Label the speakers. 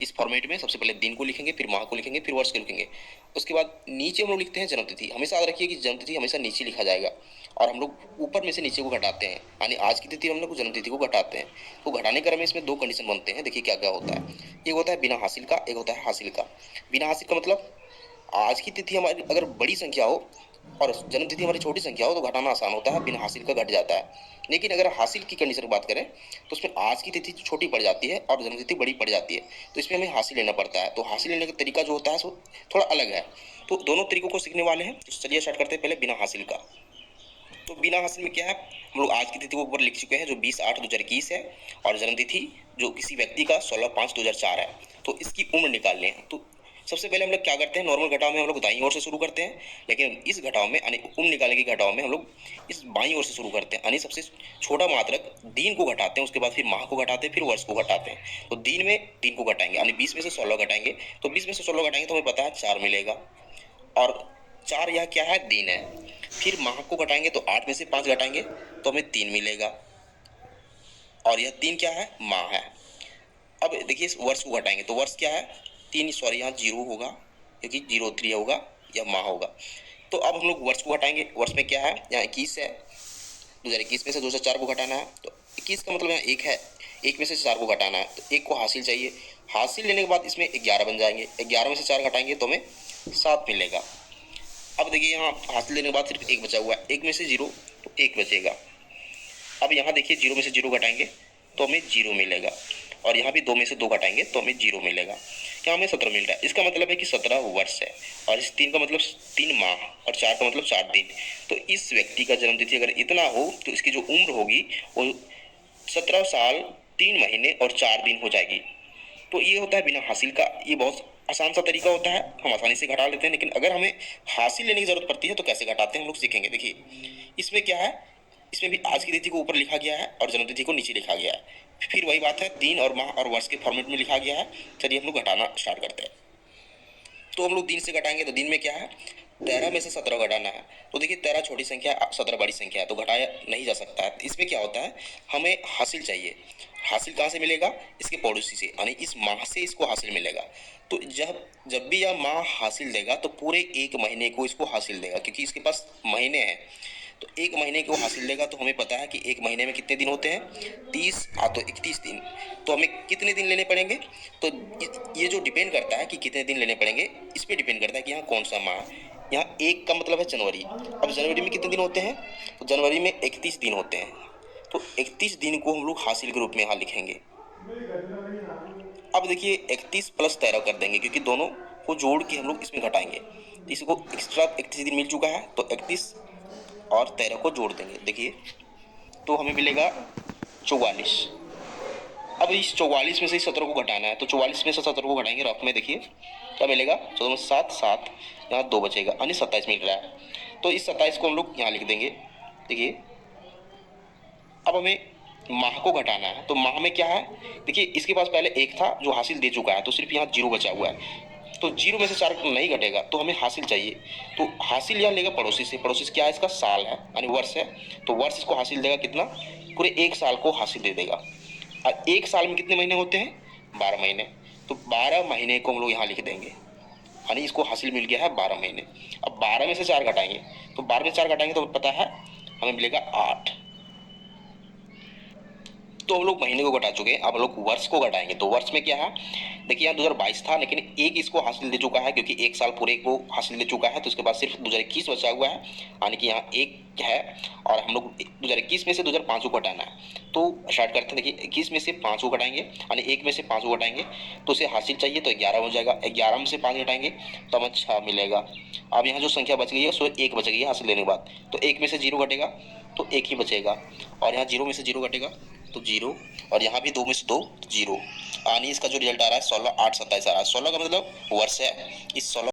Speaker 1: इस फॉर्मेट में सबसे पहले दिन को लिखेंगे, फिर माह को लिखेंगे, फिर वर्ष को लिखेंगे। उसके बाद नीचे हम लोग लिखते हैं जन्मतिथि। हमेशा याद रखिए कि जन्मतिथि हमेशा नीचे लिखा जाएगा और हम लोग ऊपर में से नीचे को घटाते हैं, यानी आज की तिथि हम लोग जन्मतिथि को घटाते हैं। तो घटाने क्रम में इसमें दो कंडीशन बनते हैं। देखिए क्या क्या होता है। एक होता है बिना हासिल का, एक होता है हासिल का। बिना हासिल का मतलब आज की तिथि हमारी अगर बड़ी संख्या हो और जन्मतिथि हमारी छोटी संख्या हो तो घटाना आसान होता है, बिना हासिल का घट जाता है। लेकिन अगर हासिल की कंडीशन की बात करें तो उसमें आज की तिथि छोटी पड़ जाती है और जन्मतिथि बड़ी पड़ जाती है, तो इसमें हमें हासिल लेना पड़ता है। तो हासिल लेने का तरीका जो होता है वो थोड़ा अलग है। तो दोनों तरीकों को सीखने वाले हैं, तो चलिए स्टार्ट करते हैं पहले बिना हासिल का। तो बिना हासिल में क्या है, हम लोग आज की तिथि को ऊपर लिख चुके हैं जो 20/8/2021 है, और जन्मतिथि जो किसी व्यक्ति का 16/5/2004 है। तो इसकी उम्र निकालनी है। तो सबसे पहले हम लोग क्या करते हैं, नॉर्मल घटाव में हम लोग दाईं ओर से शुरू करते हैं, लेकिन इस घटाव में यानी उम्र निकालने के घटाव में हम लोग इस बाईं ओर से शुरू करते हैं, यानी सबसे छोटा मात्रक दिन को घटाते हैं, उसके बाद फिर माह को घटाते हैं, फिर वर्ष को घटाते हैं। तो दिन में दिन को घटाएंगे, यानी 20 में से 16 घटाएंगे। तो 20 में से 16 घटाएंगे तो हमें पता है 4 मिलेगा, और 4 यह क्या है, दिन है। फिर माह को घटाएंगे तो 8 में से 5 घटाएंगे तो हमें 3 मिलेगा, और यह 3 क्या है, माह है। अब देखिए इस वर्ष को घटाएंगे तो वर्ष क्या है, 3, सॉरी यहाँ 0 होगा क्योंकि 03 होगा, यह माह होगा। तो अब हम लोग वर्ष को घटाएंगे। वर्ष में क्या है, यहाँ 21 है, 2021 में से 2004 को घटाना है। तो 21 का मतलब यहाँ 1 है, 1 में से 4 को घटाना है, तो 1 को हासिल चाहिए। हासिल लेने के बाद इसमें 11 बन जाएंगे, 11 में से 4 घटाएंगे तो हमें 7 मिलेगा। अब देखिए यहाँ हासिल लेने के बाद सिर्फ 1 बचा हुआ है, 1 में से 0 तो 1 बचेगा। अब यहाँ देखिए 0 में से 0 घटाएंगे तो हमें 0 मिलेगा, और यहाँ भी 2 में से 2 घटाएंगे तो हमें 0 मिलेगा। यहाँ हमें 17 मिल रहा है। इसका मतलब है कि 17 वर्ष है, और इस 3 का मतलब 3 माह, और 4 का मतलब 4 दिन। तो इस व्यक्ति का जन्मतिथि अगर इतना हो तो इसकी जो उम्र होगी वो 17 साल 3 महीने और 4 दिन हो जाएगी। तो ये होता है बिना हासिल का। ये बहुत आसान सा तरीका होता है, हम आसानी से घटा लेते हैं। लेकिन अगर हमें हासिल लेने की जरूरत पड़ती है तो कैसे घटाते हैं हम लोग सीखेंगे। देखिए इसमें क्या है, इसमें भी आज की तिथि को ऊपर लिखा गया है और जन्मतिथि को नीचे लिखा गया है। फिर वही बात है, दिन और माह और वर्ष के फॉर्मेट में लिखा गया है। चलिए हम लोग घटाना स्टार्ट करते हैं। तो हम लोग दिन से घटाएंगे तो दिन में क्या है, 13 में से 17 घटाना है। तो देखिए 13 छोटी संख्या है, 17 बड़ी संख्या है, तो घटाया नहीं जा सकता है। इसमें क्या होता है, हमें हासिल चाहिए। हासिल कहाँ से मिलेगा, इसके पड़ोसी से, यानी इस माह से इसको हासिल मिलेगा। तो जब जब भी यह माह हासिल देगा तो पूरे 1 महीने को इसको हासिल देगा, क्योंकि इसके पास महीने हैं। तो 1 महीने को हासिल देगा। तो हमें पता है कि 1 महीने में कितने दिन होते हैं, 30 तो 31 दिन। तो हमें कितने दिन लेने पड़ेंगे, तो ये जो डिपेंड करता है कि कितने दिन लेने पड़ेंगे, इस पर डिपेंड करता है कि यहाँ कौन सा माह है। यहाँ 1 का मतलब है जनवरी। अब जनवरी में कितने दिन होते हैं, तो जनवरी में 31 दिन होते हैं। तो 31 दिन को हम लोग हासिल के रूप में यहाँ लिखेंगे। अब देखिए 31 प्लस 13 कर देंगे, क्योंकि दोनों को जोड़ के हम लोग इसमें घटाएंगे। तो इसको एक्स्ट्रा 31 दिन मिल चुका है, तो 31 और 13 को जोड़ देंगे। देखिए तो हमें मिलेगा 44। अब इस 44 में से 17 को घटाना है, तो 44 में से 17 को घटाएंगे रफ में। देखिए क्या मिलेगा, 14 में 7 7, यहाँ 2 बचेगा, यानी 27 मिल रहा है। तो इस 27 को हम लोग यहाँ लिख देंगे। देखिए अब हमें माह को घटाना है। तो माह में क्या है, देखिए इसके पास पहले 1 था जो हासिल दे चुका है, तो सिर्फ यहाँ 0 बचा हुआ है। तो 0 में से 4 नहीं घटेगा, तो हमें हासिल चाहिए। तो हासिल यहाँ लेगा पड़ोसी से। पड़ोसी से क्या है, इसका साल है, यानी वर्ष है। तो वर्ष इसको हासिल देगा कितना, पूरे 1 साल को हासिल दे देगा। और 1 साल में कितने महीने होते हैं, 12 महीने। तो 12 महीने को हम लोग यहाँ लिख देंगे, यानी इसको हासिल मिल गया है 12 महीने। अब 12 में से 4 घटाएंगे, तो 12 में 4 घटाएंगे तो पता है हमें मिलेगा 8। तो हम लोग महीने को घटा चुके हैं। अब हम लोग वर्ष को घटाएंगे। तो वर्ष में क्या है, देखिए यहाँ 2022 था, लेकिन 1 इसको हासिल दे चुका है, क्योंकि 1 साल पूरे को हासिल दे चुका है। तो इसके बाद सिर्फ 2021 बचा हुआ है, यानी कि यहाँ 1 है। और हम लोग 2021 में से 2005 को घटाना है। तो स्टार्ट करते हैं। देखिए 21 में से 5 को घटाएंगे, यानी 1 में से 5 को घटाएंगे तो उसे हासिल चाहिए, तो 11 हो जाएगा। 11 में से 5 घटाएंगे तो हमें 6 मिलेगा। अब यहाँ जो संख्या बच गई है सो 1 बच गई है हासिल लेने के बाद। तो 1 में से 0 घटेगा तो 1 ही बचेगा, और यहाँ 0 में से 0 घटेगा तो 0, और यहाँ भी 2 में से 2 0, यानी इसका जो रिजल्ट आ रहा है 16 8 27 आ रहा है। 16 का मतलब वर्ष है। इस 16